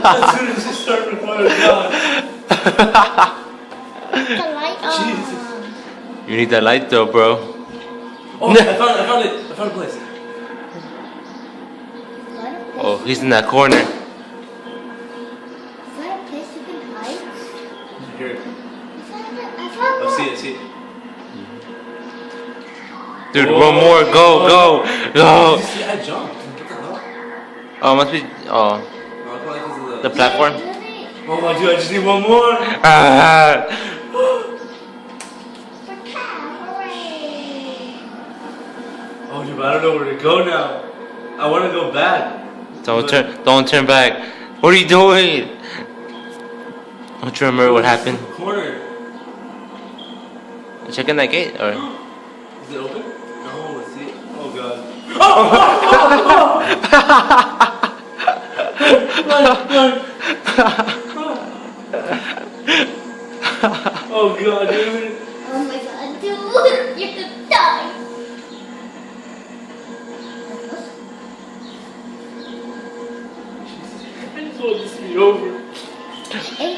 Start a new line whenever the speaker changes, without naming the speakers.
As soon as you start recording, God.
The light on.
Jesus.
You need that light though, bro.
Oh, I found it. I found a place.
Oh, he's in that corner.
Is that a place you can hide?
Here.
I found
Oh,
one.
see it.
Dude,
Oh.
one more. Go.
Did you see I jumped? What the hell?
Oh, must be. Oh,
No, I feel like this is
the platform.
Oh my dude, I just need one more.
Ah.
Oh dude, but I don't know where to go now. I want to go back.
Don't turn back. What are you doing? Don't you remember what happened?
Corner.
Checking that gate, or?
Is it open? No, let's see. Oh god. Oh god, dude.
Oh my god, dude, you're gonna die.
I just want this to be over.
Hey.